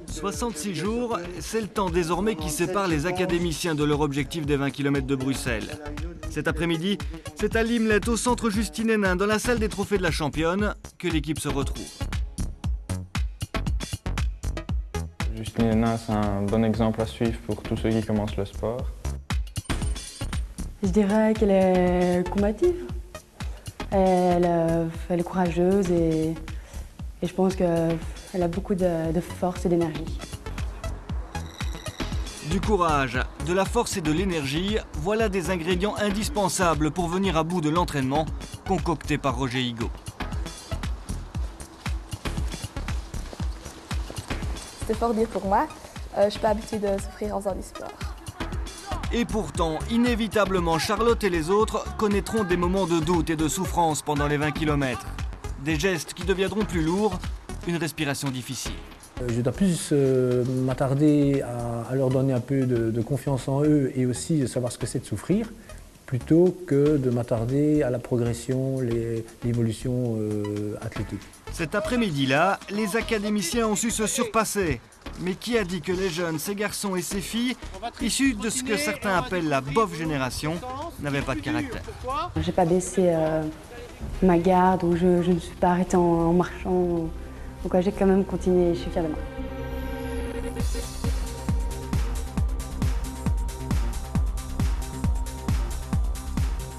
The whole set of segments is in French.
66 jours, c'est le temps désormais qui sépare les académiciens de leur objectif des 20 km de Bruxelles. Cet après-midi, c'est à Limlet, au centre Justine Henin, dans la salle des trophées de la championne, que l'équipe se retrouve. Justine Henin, c'est un bon exemple à suivre pour tous ceux qui commencent le sport. Je dirais qu'elle est combative. Elle est courageuse et je pense qu'elle a beaucoup de force et d'énergie. Du courage, de la force et de l'énergie, voilà des ingrédients indispensables pour venir à bout de l'entraînement concocté par Roger Higaud. C'était fort dur pour moi. Je ne suis pas habituée de souffrir en faisant du sport. Et pourtant, inévitablement, Charlotte et les autres connaîtront des moments de doute et de souffrance pendant les 20 km. Des gestes qui deviendront plus lourds, une respiration difficile. Je dois plus m'attarder à leur donner un peu de confiance en eux et aussi de savoir ce que c'est de souffrir, plutôt que de m'attarder à la progression, l'évolution athlétique. Cet après-midi-là, les académiciens ont su se surpasser. Mais qui a dit que les jeunes, ces garçons et ces filles, issus de ce que certains appellent la bof génération, n'avaient pas de caractère? Je n'ai pas baissé ma garde ou je ne suis pas arrêtée en marchant. Donc j'ai quand même continué, je suis fière de moi.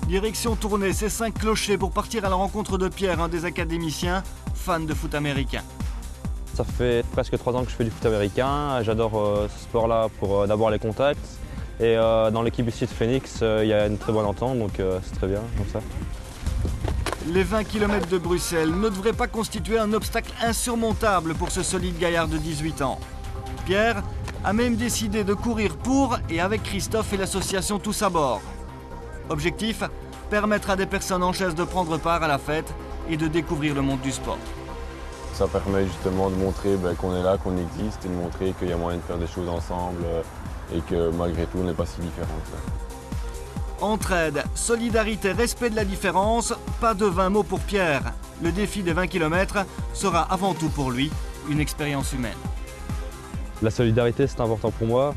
Direction tournée, ces 5 clochers pour partir à la rencontre de Pierre, un des académiciens, fan de foot américain. Ça fait presque 3 ans que je fais du foot américain. J'adore ce sport-là pour d'abord les contacts. Et dans l'équipe ici de Phoenix, il y a une très bonne entente, donc c'est très bien comme ça. Les 20 km de Bruxelles ne devraient pas constituer un obstacle insurmontable pour ce solide gaillard de 18 ans. Pierre a même décidé de courir pour et avec Christophe et l'association Tous à bord. Objectif, permettre à des personnes en chaise de prendre part à la fête et de découvrir le monde du sport. Ça permet justement de montrer qu'on est là, qu'on existe et de montrer qu'il y a moyen de faire des choses ensemble et que malgré tout on n'est pas si différents que ça. Entraide, solidarité, respect de la différence, pas de 20 mots pour Pierre. Le défi des 20 km sera avant tout pour lui une expérience humaine. La solidarité, c'est important pour moi.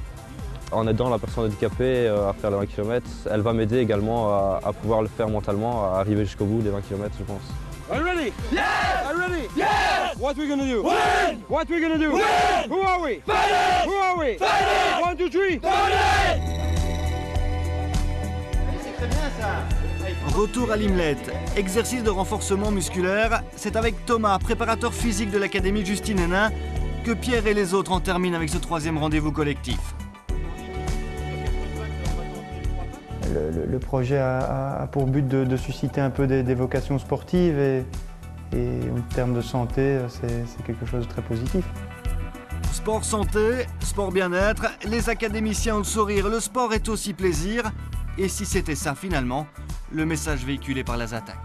En aidant la personne handicapée à faire les 20 km, elle va m'aider également à pouvoir le faire mentalement, à arriver jusqu'au bout des 20 km, je pense. Are you ready? Yes! Are you ready? Yes! What we gonna do? Win! What we gonna do? Win! Who are we? Fight it! Who are we? Fight it! 1, 2, 3! Fight it! Retour à Limlet. Exercice de renforcement musculaire. C'est avec Thomas, préparateur physique de l'Académie Justine Henin, que Pierre et les autres en terminent avec ce 3e rendez-vous collectif. Le projet a pour but de susciter un peu des vocations sportives et en termes de santé, c'est quelque chose de très positif. Sport santé, sport bien-être, les académiciens ont le sourire, le sport est aussi plaisir. Et si c'était ça finalement, le message véhiculé par la Zatak.